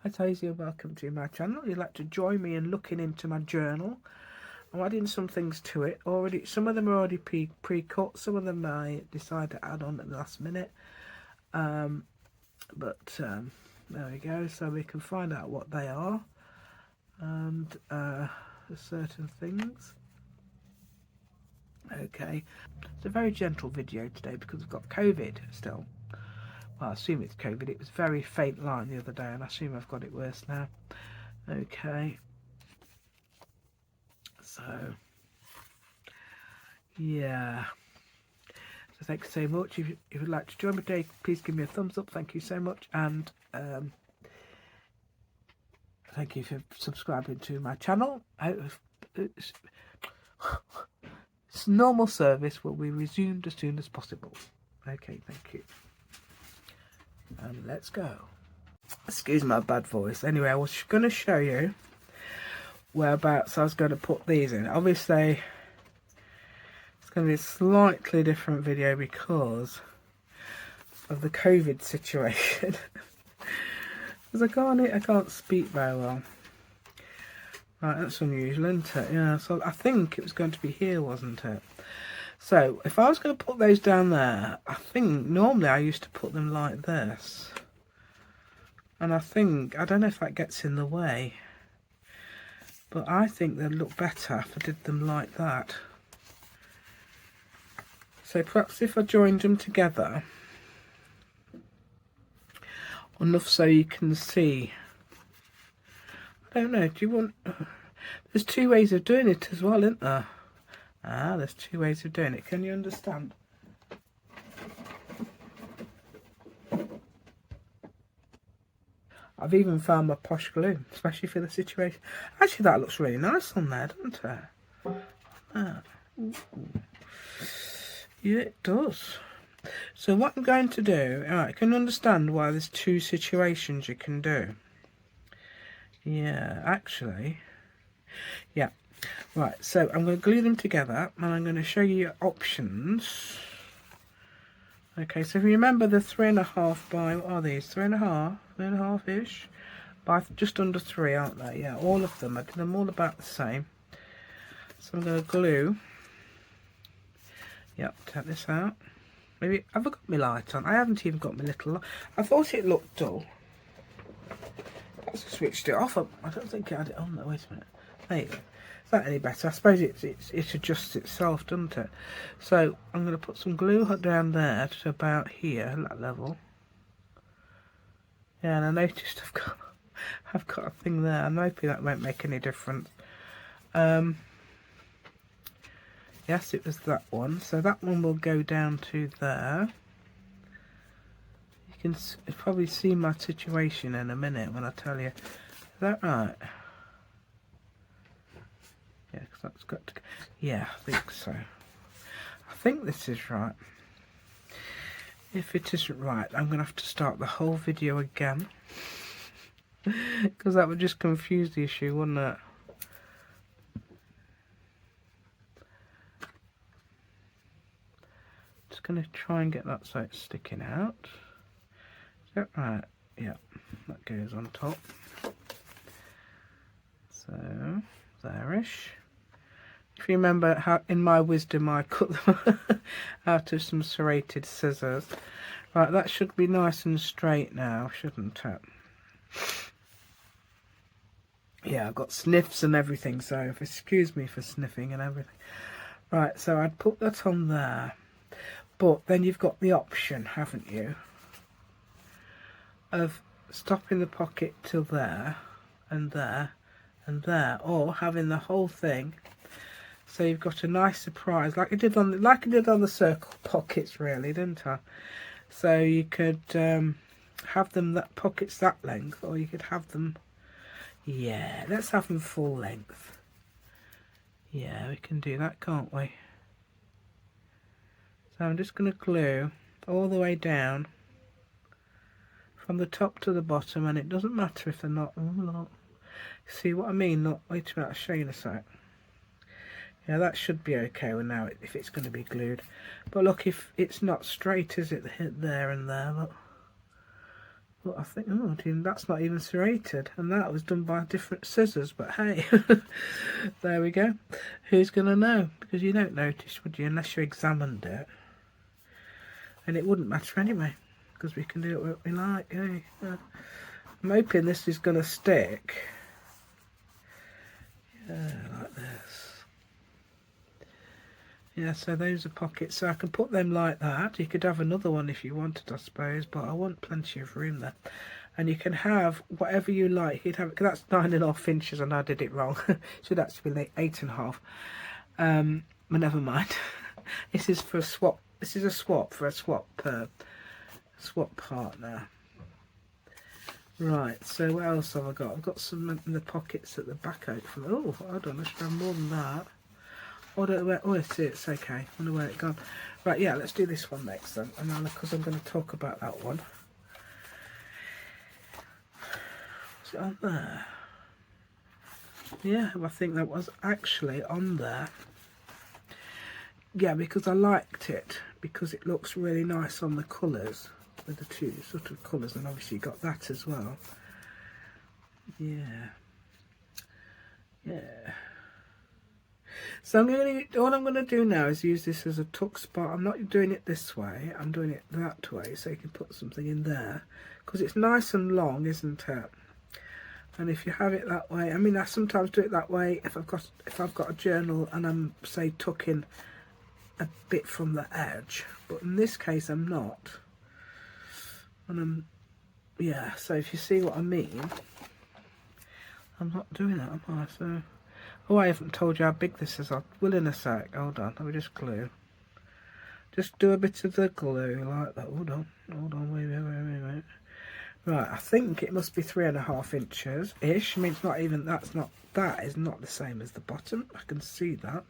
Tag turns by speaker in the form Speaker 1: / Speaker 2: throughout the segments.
Speaker 1: Hi Daisy and welcome to my channel. You'd like to join me in looking into my journal. I'm adding some things to it already. Some of them are already pre-cut, some of them I decided to add on at the last minute. There we go, so we can find out what they are and certain things. Okay, it's a very gentle video today because I've got COVID still. Well, I assume it's COVID. It was very faint line the other day and I assume I've got it worse now. Okay. So, yeah. So thank you so much. If you'd like to join me today, please give me a thumbs up. Thank you so much. And thank you for subscribing to my channel. It's normal service will be resumed as soon as possible. Okay, thank you. And let's go. Excuse my bad voice. Anyway, I was going to show you whereabouts I was going to put these in. Obviously, it's going to be a slightly different video because of the COVID situation. Because I can't speak very well. Right, that's unusual, isn't it? Yeah, so I think it was going to be here, wasn't it? So, if I was going to put those down there, I think normally I used to put them like this. And I don't know if that gets in the way, but I think they'd look better if I did them like that. So perhaps if I joined them together, enough so you can see. I don't know, do you want... There's two ways of doing it as well, isn't there? Ah, there's two ways of doing it. Can you understand? I've even found my posh glue, especially for the situation. Actually, that looks really nice on there, doesn't it? Ah. Yeah, it does. So what I'm going to do, alright, can you understand why there's two situations you can do? Yeah, actually, yeah. Right, so I'm going to glue them together and I'm going to show you your options. Okay, so if you remember the 3.5 by, what are these? 3.5-ish by just under 3, aren't they? Yeah, all of them. I did them all about the same. So I'm going to glue. Yep, take this out. Maybe, have I got my light on? I haven't even got my little light. I thought it looked dull. I switched it off. I don't think I had it on there. Wait a minute. There you go. Is that any better? I suppose it adjusts itself, doesn't it? So I'm going to put some glue down there to about here, that level. Yeah, and I noticed I've got a thing there. I'm hoping that won't make any difference. Yes, it was that one. So that one will go down to there. You can probably see my situation in a minute when I tell you. Is that right? Yeah, because that's got to go. Yeah, I think so. I think this is right. If it isn't right, I'm going to have to start the whole video again. Because that would just confuse the issue, wouldn't it? Just going to try and get that so it's sticking out. Is that right? Yeah, that goes on top. So, there-ish. If you remember how, in my wisdom, I cut them out of some serrated scissors. Right, that should be nice and straight now, shouldn't it? Yeah, I've got sniffs and everything, so excuse me for sniffing and everything. Right, so I'd put that on there. But then you've got the option, haven't you, of stopping the pocket till there, and there, and there, or having the whole thing. So you've got a nice surprise, like I did on the circle pockets, really, didn't I? So you could have them that pockets that length, or you could have them. Yeah, let's have them full length. Yeah, we can do that, can't we? So I'm just going to glue all the way down from the top to the bottom, and it doesn't matter if they're not. See what I mean? Not. Wait a minute, I'll show you in a sec. Yeah, that should be okay now if it's going to be glued. But look, if it's not straight, is it? There and there. Look. But I think, oh, that's not even serrated, and that was done by different scissors, but hey, there we go. Who's going to know? Because you don't notice, would you, unless you examined it. And it wouldn't matter anyway, because we can do it what we like, eh? I'm hoping this is going to stick. Yeah, like this. Yeah, so those are pockets, so I can put them like that. You could have another one if you wanted, I suppose, but I want plenty of room there. And you can have whatever you like. You'd have, because that's 9.5 inches, and I did it wrong. Should actually be 8.5. But never mind. This is for a swap. This is a swap for a swap partner. Right. So what else have I got? I've got some in the pockets at the back out from. Oh, hold on. I should have more than that. Oh, it's okay. I wonder where it's gone. Right, yeah, let's do this one next then. And now, because I'm going to talk about that one. Is it on there? Yeah, I think that was actually on there. Yeah, because I liked it. Because it looks really nice on the colours. With the two sort of colours. And obviously you got that as well. Yeah. Yeah. So all I'm going to do now is use this as a tuck spot. I'm not doing it this way, I'm doing it that way, so you can put something in there. Because it's nice and long, isn't it? And if you have it that way, I mean, I sometimes do it that way if I've got a journal and I'm, say, tucking a bit from the edge. But in this case, I'm not. And yeah, so if you see what I mean, I'm not doing that, am I? So... Oh, I haven't told you how big this is. I will in a sec. Hold on. Let me just glue. Just do a bit of the glue like that. Hold on. Wait. Right, I think it must be 3.5 inches-ish. I mean, it's not even, that is not the same as the bottom. I can see that.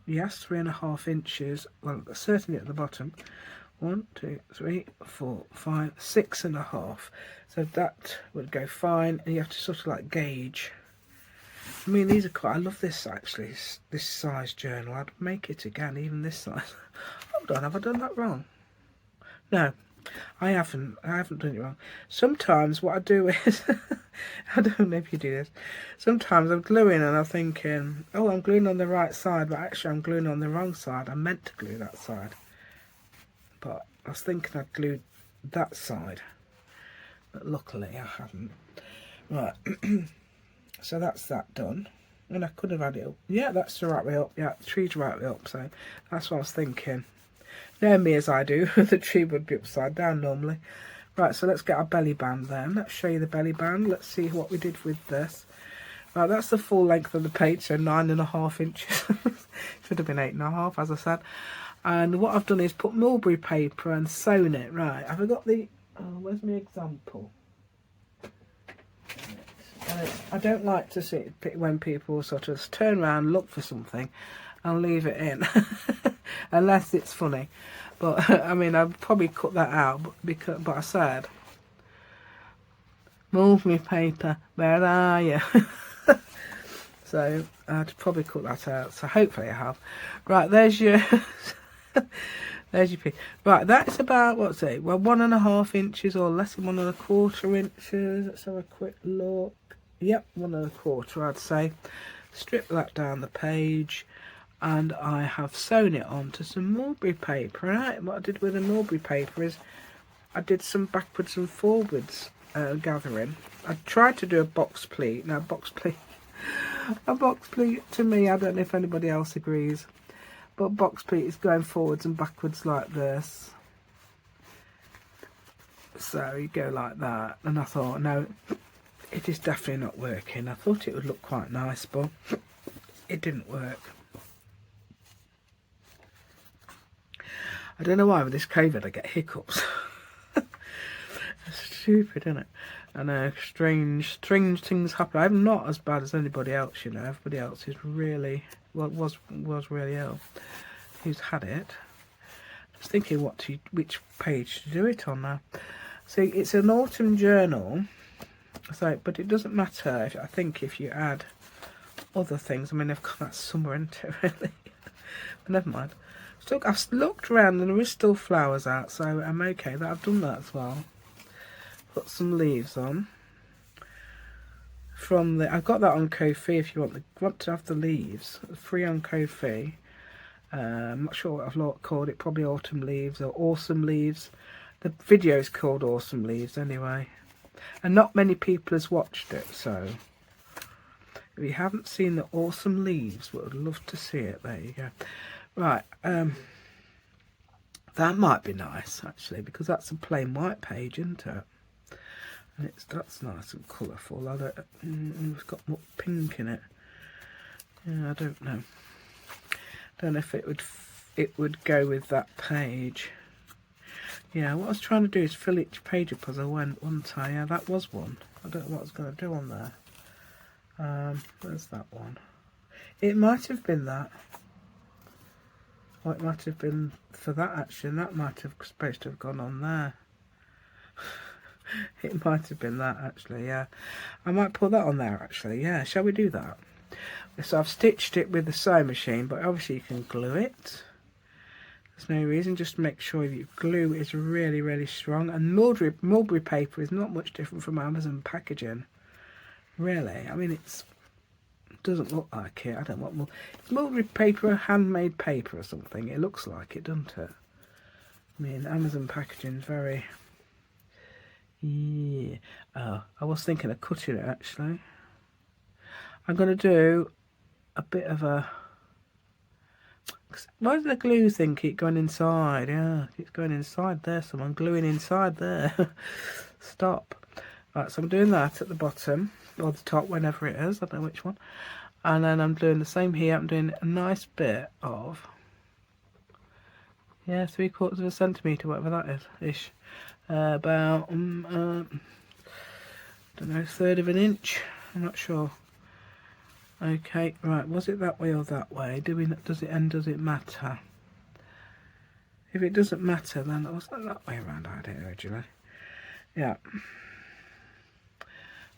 Speaker 1: Yes, 3.5 inches. Well, certainly at the bottom. 1, 2, 3, 4, 5, 6.5. So that would go fine. And you have to sort of like gauge. I mean, these are quite, I love this actually, this size journal. I'd make it again, even this size. Hold on, have I done that wrong? No, I haven't done it wrong. Sometimes what I do is, I don't know if you do this, sometimes I'm gluing and I'm thinking, oh, I'm gluing on the right side, but actually I'm gluing on the wrong side. I meant to glue that side. But I was thinking I'd glued that side. But luckily I haven't. Right. So that's that done. And I could have had it up. Yeah, that's the right way up. Yeah, the tree's the right way up. So that's what I was thinking. Know me as I do. The tree would be upside down normally. Right, so let's get our belly band then. Let's show you the belly band. Let's see what we did with this. Right, that's the full length of the page, so 9.5 inches. Should have been 8.5, as I said. And what I've done is put mulberry paper and sewn it. Right, have I got the... Oh, where's my example? I don't like to see it when people sort of turn around, look for something and leave it in. Unless it's funny. But, I mean, I'd probably cut that out. But I said, mulberry paper, where are you? So, I'd probably cut that out. So, hopefully I have. Right, there's your... There's your piece. Right, that's about, what's it? Well, 1.5 inches or less than 1.25 inches. Let's have a quick look. Yep, 1.25, I'd say. Strip that down the page, and I have sewn it onto some mulberry paper. Right, what I did with the mulberry paper is I did some backwards and forwards gathering. I tried to do a box pleat. Now, a box pleat to me, I don't know if anybody else agrees, but box pleat is going forwards and backwards like this. So you go like that, and I thought, no, it is definitely not working. I thought it would look quite nice, but it didn't work. I don't know why with this COVID I get hiccups. It's stupid, isn't it? And strange things happen. I'm not as bad as anybody else, you know. Everybody else is really, well, was really ill. Who's had it? Just thinking which page to do it on now. See, it's an autumn journal. So, but it doesn't matter. I think if you add other things, I mean, they've got that summer into it, really. But never mind. So I've looked around and there is still flowers out, so I'm okay that I've done that as well. put some leaves on. From the, I've got that on Ko-fi if you want to have the leaves. It's free on Ko-fi. I'm not sure what I've called it, probably Autumn Leaves or Awesome Leaves. The video is called Awesome Leaves anyway. And not many people has watched it, so if you haven't seen the Awesome Leaves, would love to see it. There you go. Right, that might be nice actually, because that's a plain white page, isn't it? And that's nice and colourful. It's got more pink in it. Yeah, I don't know. Don't know if it would go with that page. Yeah, what I was trying to do is fill each page up as I went, wasn't I? Yeah, that was one. I don't know what I was going to do on there. Where's that one? It might have been that. Or it might have been for that actually, and that might have supposed to have gone on there. It might have been that actually, yeah. I might put that on there actually, yeah. Shall we do that? So I've stitched it with the sewing machine, but obviously you can glue it. There's no reason, just to make sure your glue is really, really strong. And mulberry paper is not much different from Amazon packaging. Really, I mean, it doesn't look like it. I don't want more. It's mulberry paper, handmade paper or something. It looks like it, doesn't it? I mean, Amazon packaging is very... Yeah. Oh, I was thinking of cutting it actually. I'm going to do a bit of a... Why does the glue thing keep going inside? Yeah, it's going inside there. Someone gluing inside there. Stop. Right, so I'm doing that at the bottom, or the top, whenever it is. I don't know which one. And then I'm doing the same here. I'm doing a nice bit of... Yeah, 3/4 of a centimetre, whatever that is, ish. About, don't know, 1/3 of an inch. I'm not sure. Okay, right, was it that way or that way? Does it matter? If it doesn't matter, then it wasn't that way around I had it originally. Yeah.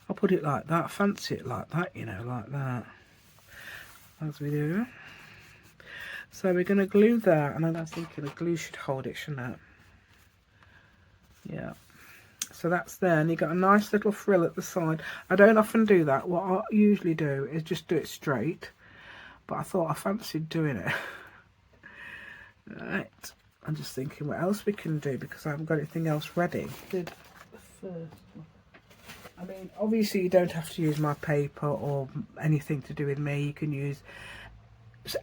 Speaker 1: I'll put it like that, fancy it like that, you know, like that. As we do. So we're going to glue that, and I was thinking the glue should hold it, shouldn't it? Yeah. So that's there, and you got a nice little frill at the side. I don't often do that. What I usually do is just do it straight, but I thought I fancied doing it. Right, I'm just thinking what else we can do, because I haven't got anything else ready. Did the first one. I mean, obviously you don't have to use my paper or anything to do with me. You can use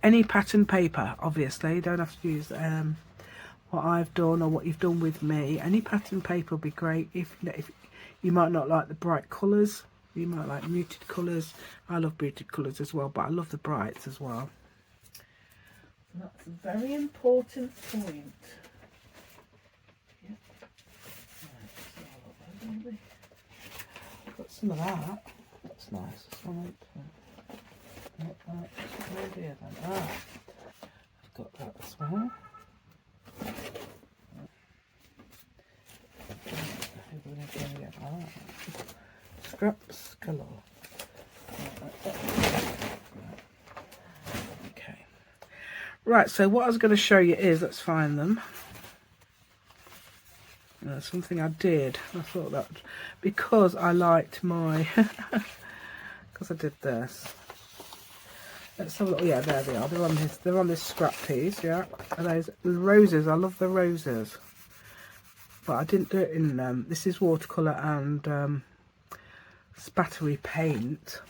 Speaker 1: any pattern paper, obviously. You don't have to use what I've done or what you've done with me. Any pattern paper would be great. If you might not like the bright colours, you might like muted colours. I love muted colours as well, but I love the brights as well. That's a very important point. Yep. Right, got some of that. That's nice. I've got that as well. Scraps galore. Okay. Right, so what I was going to show you is, let's find them. Something I did. I thought that because I liked my because I did this. Let's have a look. Yeah, there they are. They're on this scrap piece. Yeah, and those roses. I love the roses, but I didn't do it in. This is watercolor and spattery paint.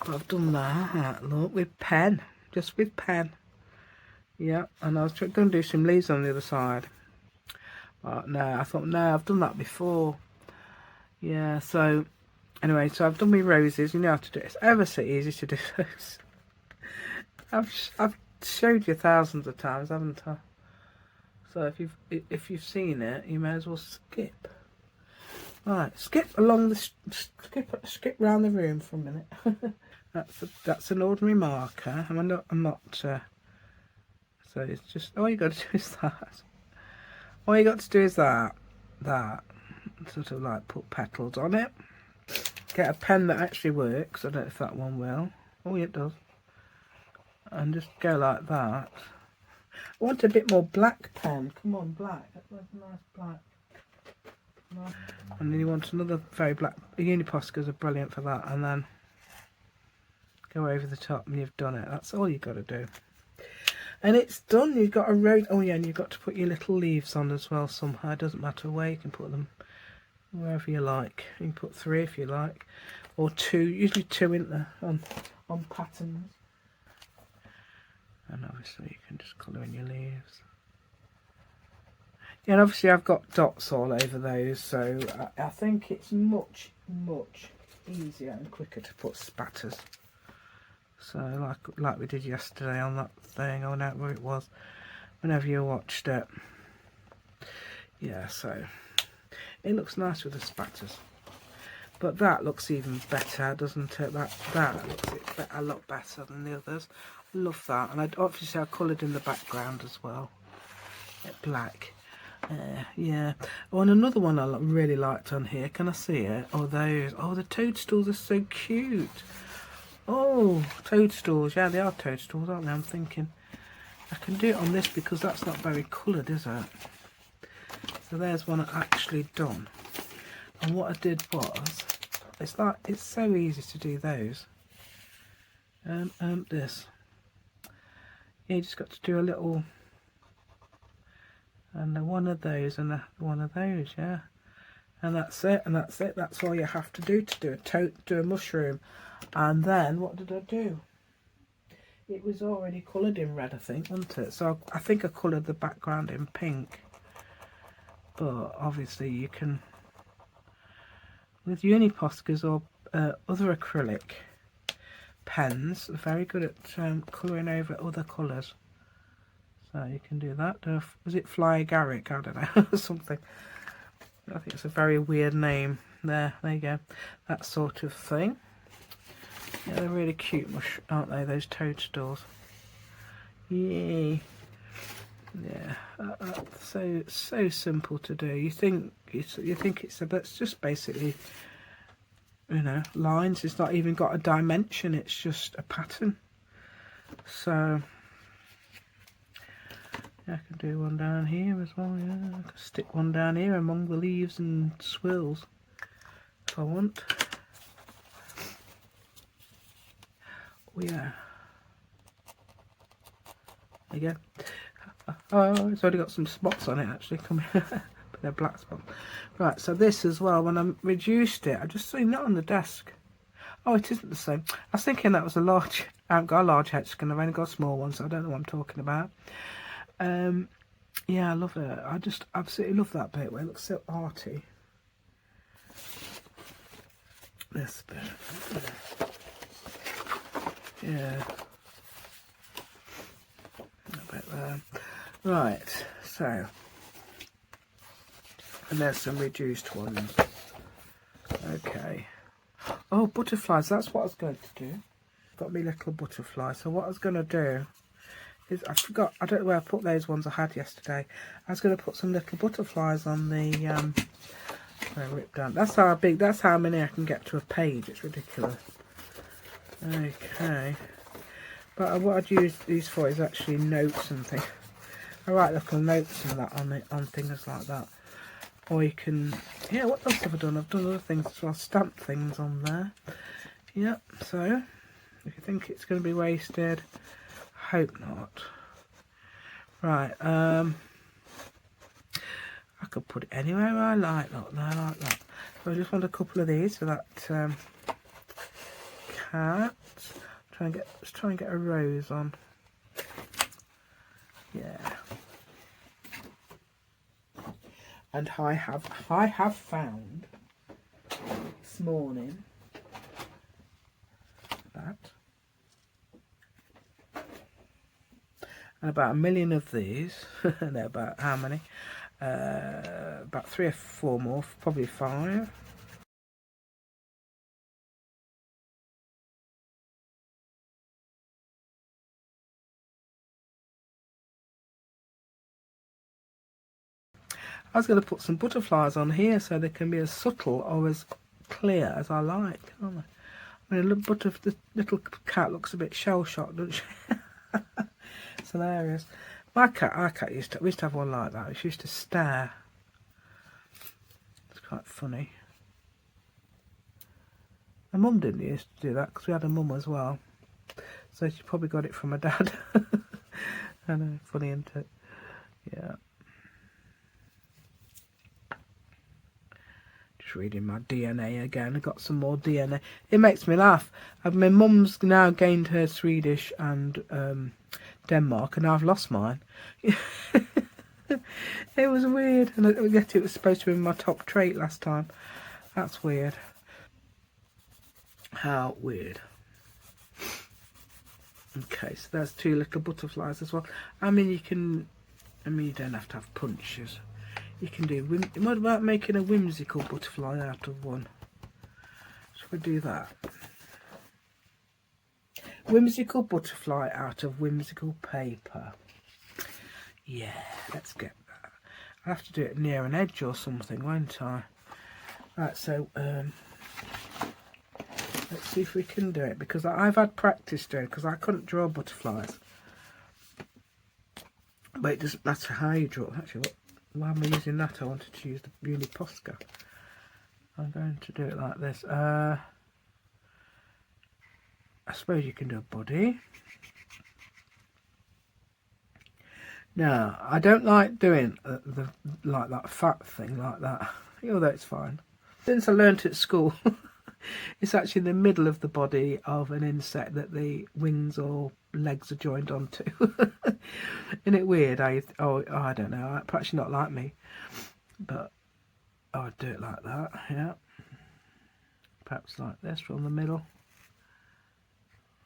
Speaker 1: But I've done that. Look, with pen, just with pen. Yeah, and I was going to do some leaves on the other side. But no, I thought no, I've done that before. Yeah, so. Anyway, so I've done my roses. You know how to do it. It's ever so easy to do those. I've showed you thousands of times, haven't I? So if you've seen it, you may as well skip. Right, skip along the skip round the room for a minute. that's an ordinary marker. I'm not. So it's just all you got to do is that. All you got to do is that sort of like put petals on it. Get a pen that actually works. I don't know if that one will. Oh, yeah, it does. And just go like that. I want a bit more black pen. Come on, black. That was a nice black. And then you want another very black, Uniposcas are brilliant for that, and then go over the top and you've done it. That's all you've got to do. And it's done. You've got a road. Oh yeah, and you've got to put your little leaves on as well somehow. It doesn't matter where, you can put them wherever you like. You can put 3 if you like, or 2, usually 2 in there on patterns. And obviously you can just colour in your leaves. Yeah, and obviously I've got dots all over those, so I think it's much easier and quicker to put spatters. So like we did yesterday on that thing, I don't know where it was, whenever you watched it. Yeah, so it looks nice with the spatters. But that looks even better, doesn't it? That looks a lot better than the others. I love that. And obviously I coloured in the background as well. Black. Yeah. Oh, and another one I really liked on here. Can I see it? Oh, those. Oh, the toadstools are so cute. Oh, toadstools. Yeah, they are toadstools, aren't they? I'm thinking I can do it on this because that's not very coloured, is it? So there's one I actually done. And what I did was, it's so easy to do those. This. Yeah, you just got to do a little, and one of those, and one of those, yeah. And that's it, and that's it. That's all you have to do do a mushroom. And then what did I do? It was already coloured in red, I think, wasn't it? So I think I coloured the background in pink. But obviously you can, with Uniposcas or other acrylic pens, they're very good at colouring over other colours. So you can do that. Was it Fly Garrick? I don't know, or something. I think it's a very weird name. There you go. That sort of thing. Yeah, they're really cute, aren't they? Those toadstools. Yay. Yeah, that's so simple to do. You think it's just basically, you know, lines. It's not even got a dimension. It's just a pattern. So yeah, I can do one down here as well. Yeah, I can stick one down here among the leaves and swirls if I want. Oh yeah. There you go. Oh, it's already got some spots on it actually. Come here. But they're black spots. Right, so this as well, when I reduced it, I just seen that on the desk. Oh, it isn't the same. I was thinking that was a large. I haven't got a large hexagon, I've only got a small one, so I don't know what I'm talking about. Yeah, I love it. I just absolutely love that bit where it looks so arty. This bit. Yeah. A bit there. Right, so, and there's some reduced ones. Okay. Oh, butterflies, that's what I was going to do. Got me little butterfly. So what I was going to do is, I forgot, I don't know where I put those ones I had yesterday. I was going to put some little butterflies on the, rip down. That's how many I can get to a page. It's ridiculous. Okay. But what I'd use these for is actually notes and things. I write little notes and that on things like that. Or you can, yeah, what else have I done? I've done other things as well, stamped things on there. Yep, so if you think it's going to be wasted, hope not. Right, I could put it anywhere I like, not there, like that. So I just want a couple of these for that cat. Let's try and get a rose on. Yeah. And I have found this morning that, and about 1 million of these. They're about how many? About 3 or 4 more, probably 5. I was going to put some butterflies on here so they can be as subtle or as clear as I like, aren't they? I mean, the little cat looks a bit shell-shocked, doesn't she? It's hilarious. Our cat we used to have one like that. She used to stare. quite funny. My mum didn't used to do that because we had a mum as well. So she probably got it from her dad. I know, funny, isn't it? Yeah. Just reading my DNA again. I got some more DNA. It makes me laugh. My mum's now gained her Swedish and Denmark, and I've lost mine. It was weird, and I guess it was supposed to be my top trait last time. That's weird. How weird. Okay, so there's 2 little butterflies as well. I mean, you don't have to have punches. You can do, what about making a whimsical butterfly out of one? Should we do that? Whimsical butterfly out of whimsical paper. Yeah, let's get that. I'll have to do it near an edge or something, won't I? Right, so, let's see if we can do it, because I've had practice doing it, because I couldn't draw butterflies. But it doesn't matter how you draw. Actually, why am I using that? I wanted to use the Uni Posca. I'm going to do it like this. I suppose you can do a body. Now, I don't like doing like that fat thing like that, although it's fine. Since I learnt at school, it's actually in the middle of the body of an insect that the wings or legs are joined onto. Isn't it weird? I don't know. Perhaps you're not like me, but I would do it like that. Yeah, perhaps like this from the middle.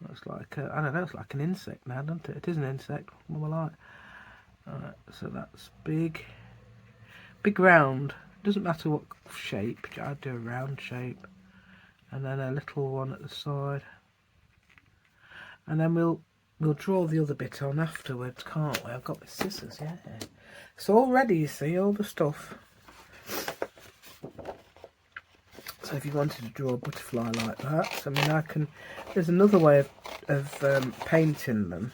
Speaker 1: Looks like I don't know. It's like an insect now, doesn't it? It is an insect. What am I like? Alright, so that's big round. Doesn't matter what shape. I'd do a round shape, and then a little one at the side, and then we'll draw the other bit on afterwards, can't we? I've got my scissors, yeah. It's all ready, you see, all the stuff. So if you wanted to draw a butterfly like that, I mean, there's another way of painting them.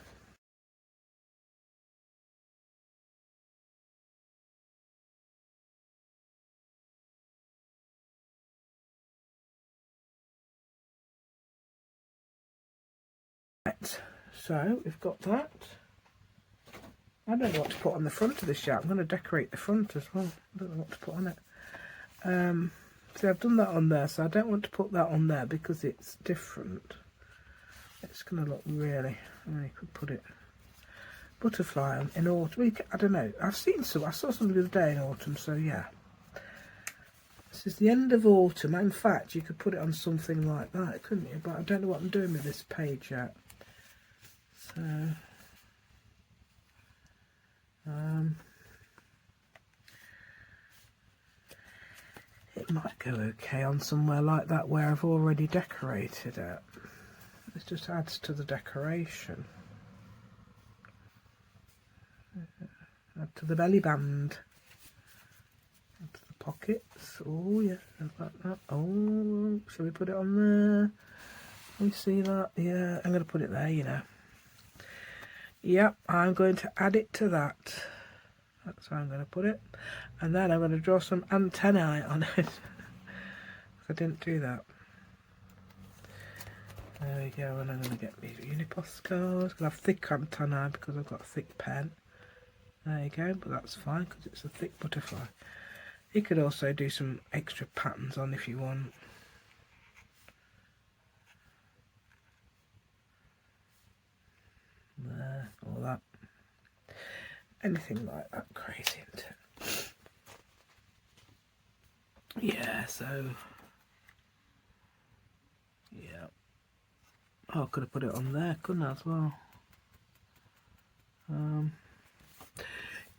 Speaker 1: Right, so we've got that. I don't know what to put on the front of this yet. I'm going to decorate the front as well. I don't know what to put on it. See, I've done that on there, so I don't want to put that on there because it's different. It's going to look really... you could put it... Butterfly in autumn. I don't know. I saw something the other day in autumn, so yeah. This is the end of autumn. In fact, you could put it on something like that, couldn't you? But I don't know what I'm doing with this page yet. So... it might go okay on somewhere like that where I've already decorated it. It just adds to the decoration. Add to the belly band. Add to the pockets. Oh yeah, like that. Oh, shall we put it on there? Can we see that? Yeah, I'm going to put it there, you know. Yep, I'm going to add it to that. That's how I'm going to put it. And then I'm going to draw some antennae on it. I didn't do that. There we go, and I'm going to get these Uni Poscas. I'm going to have thick antennae because I've got a thick pen. There you go, but that's fine because it's a thick butterfly. You could also do some extra patterns on if you want. There, all that. Anything like that crazy, isn't it? Yeah, so... yeah. Oh, I could have put it on there, couldn't I, as well?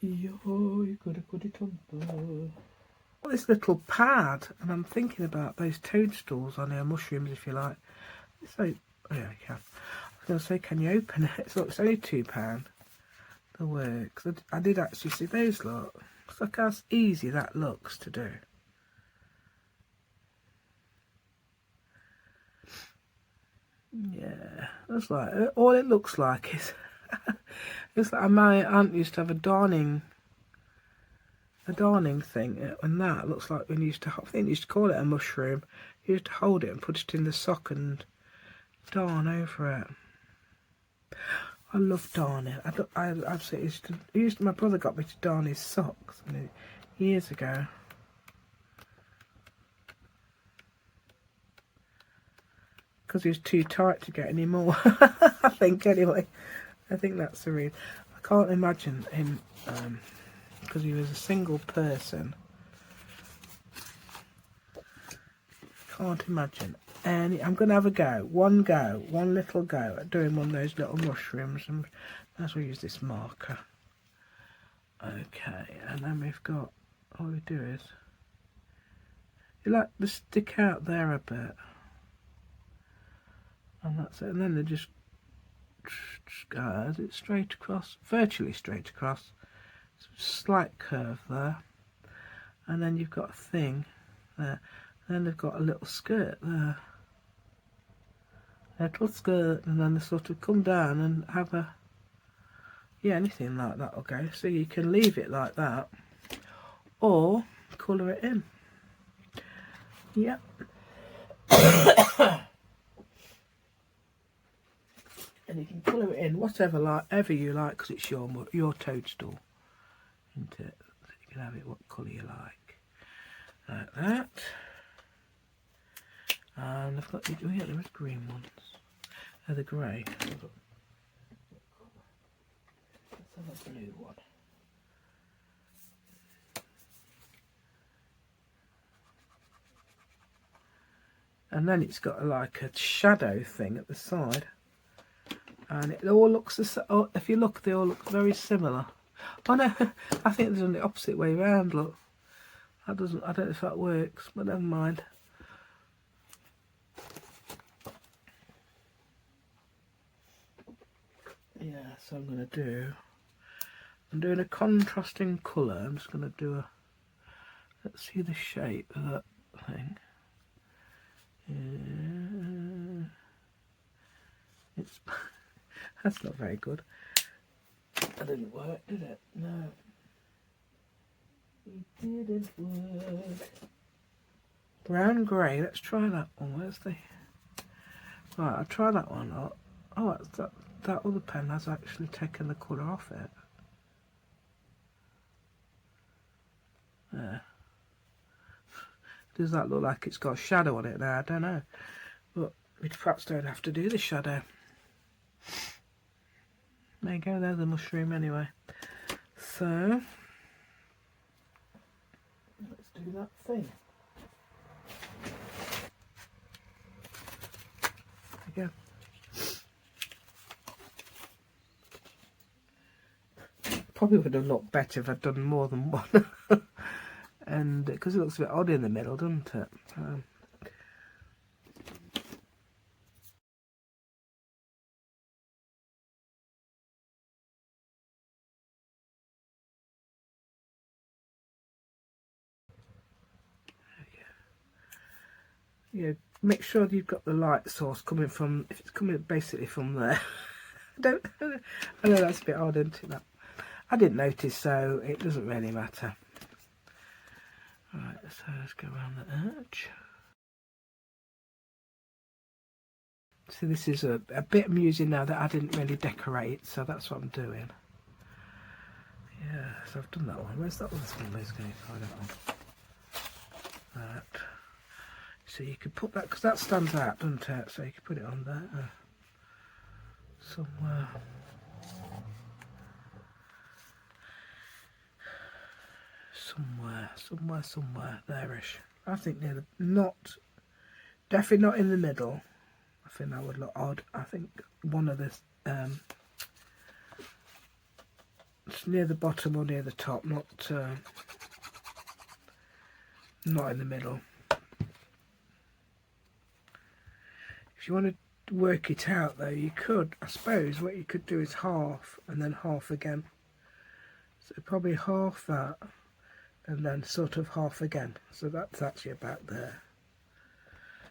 Speaker 1: You could have put it on there. Got this little pad, and I'm thinking about those toadstools on here, mushrooms if you like. So, oh yeah, you can. I was going to say, can you open it? So it's only £2. The work. I did actually see those look. Look how easy that looks to do. Yeah, that's like all it looks like is. It's like my aunt used to have a darning a darning thing, and that looks like when you used to, I think you used to call it a mushroom. You used to hold it and put it in the sock and darn over it. I love darning. I absolutely my brother got me to darn his socks years ago. Because he was too tight to get any more. I think, anyway. I think that's the reason. I can't imagine him, because he was a single person. Can't imagine any. I'm going to have a go, one little go at doing one of those little mushrooms. And that's why we use this marker. Okay, and then we've got, all we do is, you like to stick out there a bit. And that's it, and then they just goes it straight across, virtually straight across, slight curve there, and then you've got a thing there, and then they've got a little skirt there, little skirt, and then they sort of come down and have a, yeah, anything like that will go. So you can leave it like that, or colour it in. Yep. And you can colour it in whatever you like, because it's your toadstool, isn't it? So you can have it what colour you like that. And I've got the, oh yeah, there is green ones. Oh, the grey. Let's have a blue one. And then it's got like a shadow thing at the side. And it all looks, if you look, they all look very similar. Oh no, I think they're done the opposite way around, look. That doesn't, I don't know if that works, but never mind. Yeah, so I'm doing a contrasting colour. I'm just going to do a, let's see the shape of that thing. It's that's not very good. That didn't work, did it? No. It didn't work. Brown grey, let's try that one. Where's the... Right, I'll try that one. Oh, that other pen has actually taken the colour off it. There. Does that look like it's got a shadow on it now? I don't know. But we perhaps don't have to do the shadow. There you go, there's the mushroom anyway. So, let's do that thing. There you go. Probably would have looked better if I'd done more than one. And because it looks a bit odd in the middle, doesn't it? Yeah, make sure that you've got the light source coming from, if it's coming basically from there. I know that's a bit odd, isn't it? That? I didn't notice, so it doesn't really matter. Right, so let's go around the edge. So this is a bit amusing now that I didn't really decorate, so that's what I'm doing. Yeah, so I've done that one. Where's that other one? Let's go find that one. That. So you could put that, because that stands out, doesn't it? So you could put it on there somewhere. Somewhere there-ish. I think near the, definitely not in the middle. I think that would look odd. I think one of the, it's near the bottom or near the top, not in the middle. If you want to work it out though, you could, I suppose what you could do is half and then half again. So probably half that and then sort of half again. So that's actually about there.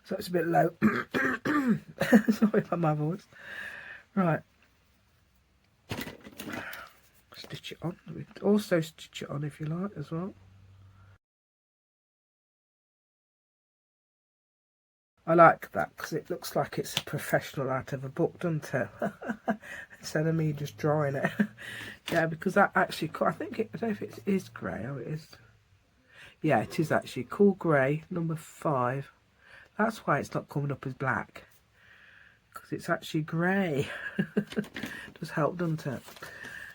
Speaker 1: So it's a bit low. Sorry about my voice. Right. Stitch it on. Also stitch it on if you like as well. I like that because it looks like it's a professional out of a book, doesn't it? Instead of me just drawing it. Yeah, because that actually, I think I don't know if it is grey or it is. Yeah, it is actually cool grey, number 5. That's why it's not coming up as black, because it's actually grey. Does help, doesn't it?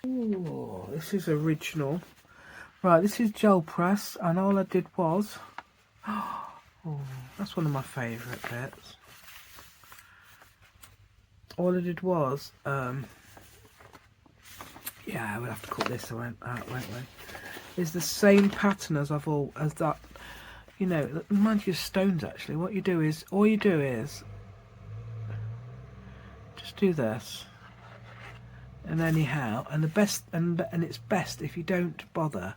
Speaker 1: Ooh, this is original. Right, this is gel press, and all I did was, oh, that's one of my favourite bits. All I did was, yeah, we'll have to cut this out, won't we? Is the same pattern as as that, you know, it reminds you of stones actually. What you do is, all you do is, just do this, and anyhow, and the best, and it's best if you don't bother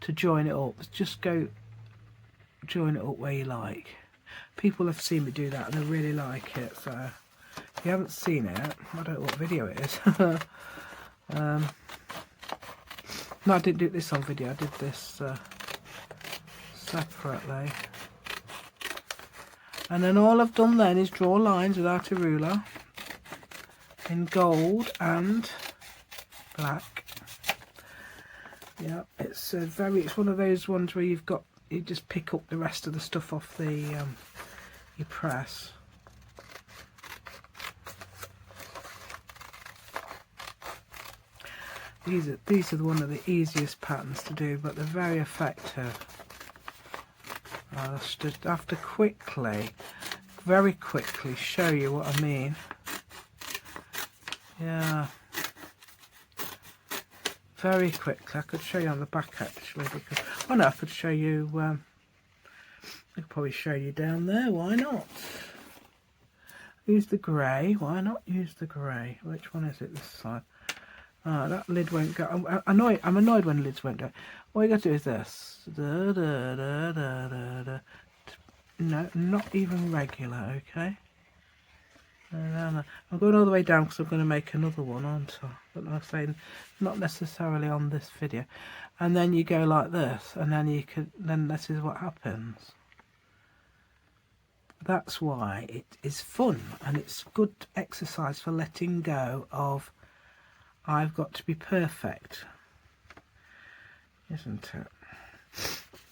Speaker 1: to join it up. Just go join it up where you like. People have seen me do that and they really like it, so if you haven't seen it, I don't know what video it is. No, I didn't do this on video, I did this separately. And then all I've done then is draw lines without a ruler in gold and black. Yeah, it's one of those ones where you just pick up the rest of the stuff off the your press. These are one of the easiest patterns to do, but they're very effective. I'll just have to very quickly show you what I mean. Yeah, very quickly. I could show you on the back actually, because oh no, I could show you. I could probably show you down there. Why not? Use the grey. Why not use the grey? Which one is it this side? Ah, that lid won't go. I'm annoyed when lids won't go. All you got to do is this. Da, da, da, da, da, da. No, not even regular, okay? I'm going all the way down because I'm going to make another one, aren't I? But I'm saying not necessarily on this video. And then you go like this, and then this is what happens. That's why it is fun, and it's good exercise for letting go of I've got to be perfect, isn't it?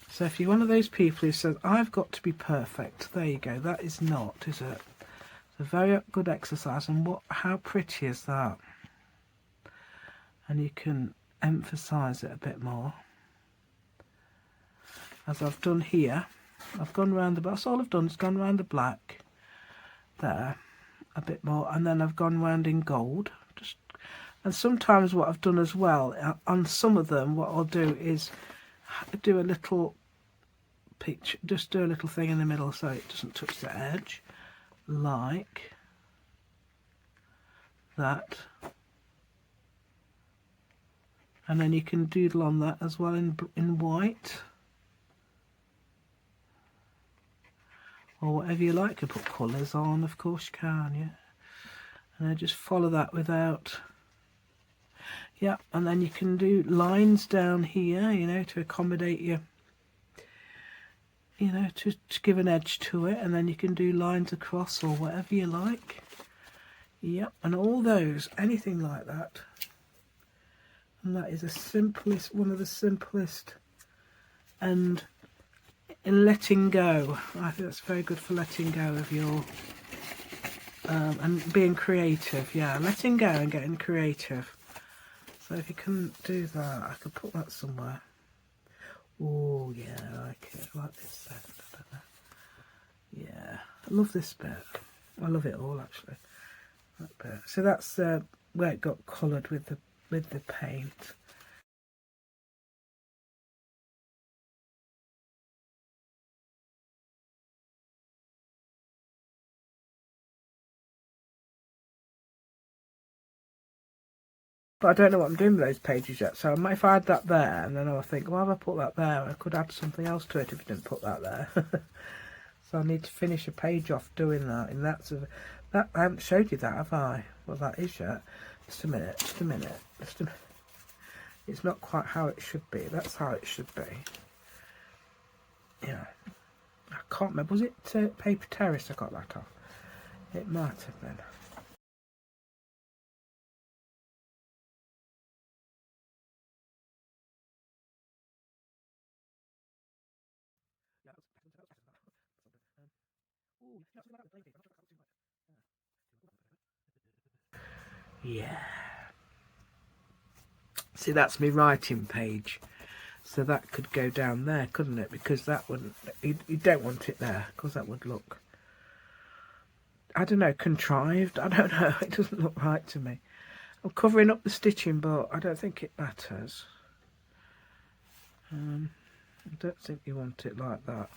Speaker 1: So if you're one of those people who says I've got to be perfect, there you go. That is not, is it? It's a very good exercise, and how pretty is that? And you can emphasize it a bit more, as I've done here. I've gone round that's all I've done is gone round the black there a bit more, and then I've gone round in gold. And sometimes what I've done as well, on some of them, what I'll do is do a little picture, just do a little thing in the middle so it doesn't touch the edge, like that. And then you can doodle on that as well in white. Or whatever you like. You can put colours on, of course you can, yeah. And then just follow that without... Yeah, and then you can do lines down here, you know, to accommodate you, you know, to give an edge to it, and then you can do lines across or whatever you like. Yep, and all those, anything like that. And that is one of the simplest, and in letting go. I think that's very good for letting go of your, and being creative, yeah, letting go and getting creative. So if you couldn't do that, I could put that somewhere. Oh yeah, I like it. I like this bit. Yeah, I love this bit. I love it all actually. That bit. So that's where it got coloured with the paint. But I don't know what I'm doing with those pages yet, so if I add that there, and then I'll think, well, if I put that there, I could add something else to it if I didn't put that there. So I need to finish a page off doing that, and that I haven't showed you that, have I? Well, that is yet. Just a minute. It's not quite how it should be. That's how it should be. Yeah. can't remember. Was it Paper Terrace I got that off? It might have been. Yeah. See, that's my writing page. So that could go down there, couldn't it? Because that wouldn't... You don't want it there, because that would look... I don't know, contrived? I don't know. It doesn't look right to me. I'm covering up the stitching, but I don't think it matters. I don't think you want it like that.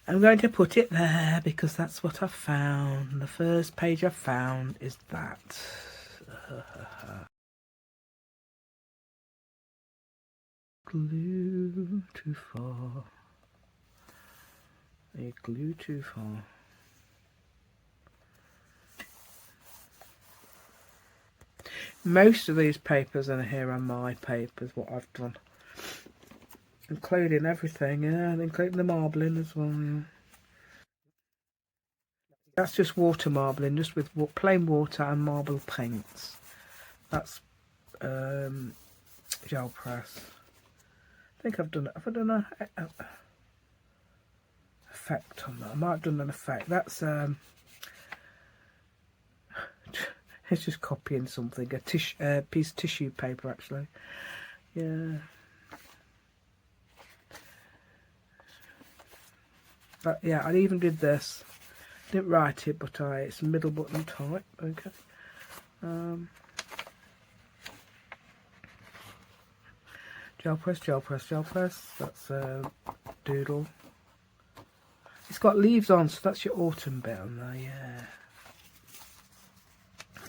Speaker 1: I'm going to put it there because that's what I found. The first page I found is that. Glue too far. You glue too far. Most of these papers in here are my papers, what I've done. Including everything, yeah, including the marbling as well, yeah. That's just water marbling, just with plain water and marble paints. That's gel press. I think I've done it. Have I done a effect on that? I might have done an effect. That's it's just copying something. A piece of tissue paper, actually. Yeah. But yeah, I even did this. Didn't write it, but it's middle button type. Okay. Gel press, gel press, gel press. That's doodle. It's got leaves on, so that's your autumn bit on there. Yeah.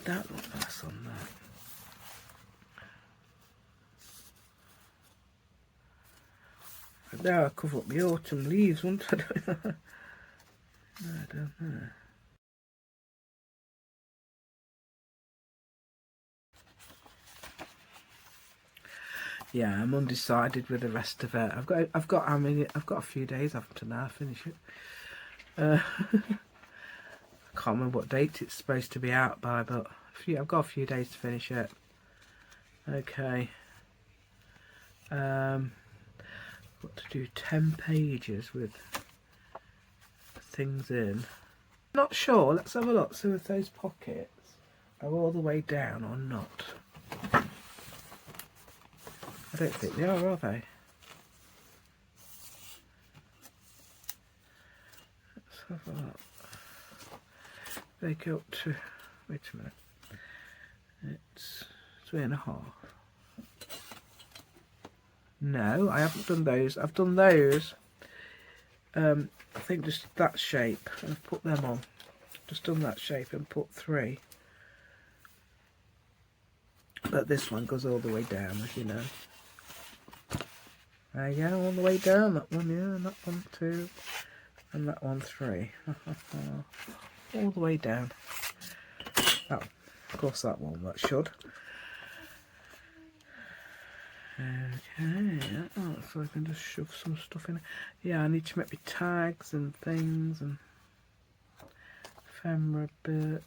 Speaker 1: That looks nice on that. Now I cover up the autumn leaves, won't I? I don't know. Yeah, I'm undecided with the rest of it. I've got a few days after now to finish it. I can't remember what date it's supposed to be out by, but I've got a few days to finish it. Okay. Got to do 10 pages with things in. Not sure. Let's have a look. See if those pockets are all the way down or not. I don't think they are they? Let's have a look. They go up to... Wait a minute. It's 3.5. No, I haven't done those. I've done those. I think just that shape. I've put them on. Just done that shape and put 3. But this one goes all the way down, as you know. There you go, all the way down. That one, yeah, and that one 2, and that one 3. All the way down. Oh, of course, that one. That should. Okay, so I can just shove some stuff in. Yeah, I need to make me tags and things and ephemera bits.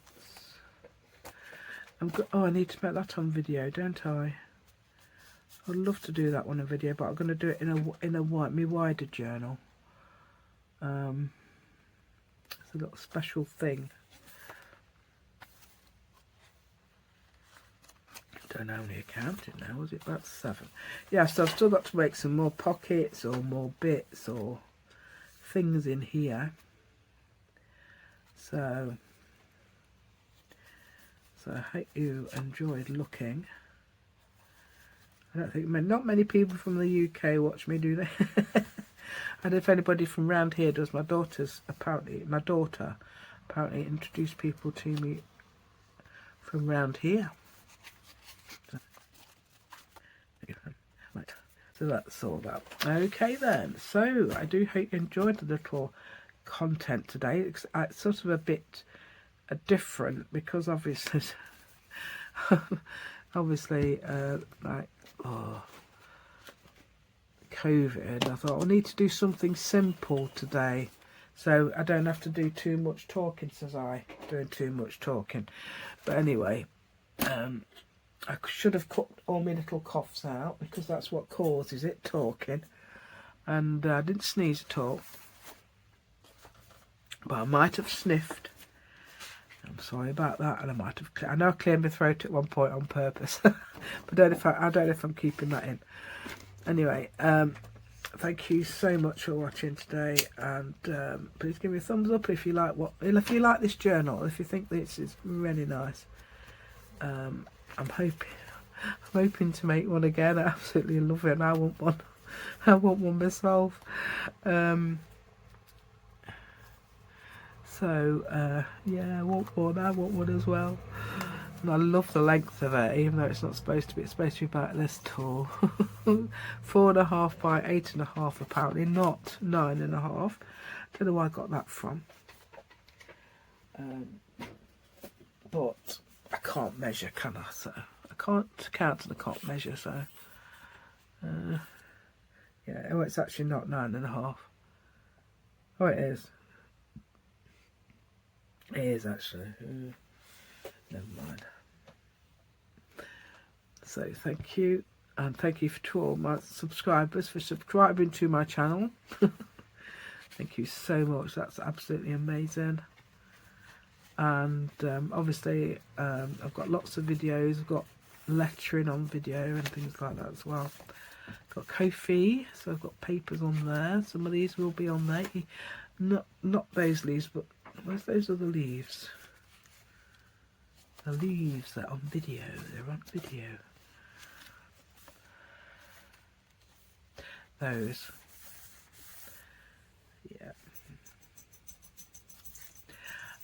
Speaker 1: I need to make that on video, don't I? I'd love to do that one in video, but I'm going to do it in a wider journal. It's a little special thing. I don't know how many I counted now. Was it about 7? Yeah, so I've still got to make some more pockets or more bits or things in here. So I hope you enjoyed looking. I don't think not many people from the UK watch me, do they? I don't know if anybody from around here does. My daughter apparently introduced people to me from around here. Right, so that's all that. Okay then, so I do hope you enjoyed the little content today. It's sort of a bit different because obviously like COVID, I thought I need to do something simple today, so I don't have to do too much talking, says I, doing too much talking. But anyway, I should have cut all my little coughs out, because that's what causes it, talking. And I didn't sneeze at all, but I might have sniffed. I'm sorry about that, and I know I cleared my throat at one point on purpose, but I don't know if I'm keeping that in. Anyway, thank you so much for watching today, and please give me a thumbs up if you like this journal, if you think this is really nice. I'm hoping to make one again. I absolutely love it, and I want one. I want one myself. Yeah, I want one as well. And I love the length of it, even though it's not supposed to be. It's supposed to be about this tall. 4.5 by 8.5 apparently, not 9.5. Don't know where I got that from. But I can't measure, can I? So I can't count and I can't measure. So yeah. Oh, it's actually not 9.5. Oh, it is. It is actually. Never mind. So thank you, and thank you to all my subscribers for subscribing to my channel. Thank you so much. That's absolutely amazing. And obviously I've got lots of videos. I've got lecturing on video and things like that as well. I've got Ko-fi, so I've got papers on there. Some of these will be on there. Not those leaves, but where's those other leaves? The leaves that are on video. They're on video. Those. Yeah.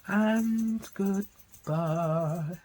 Speaker 1: And goodbye.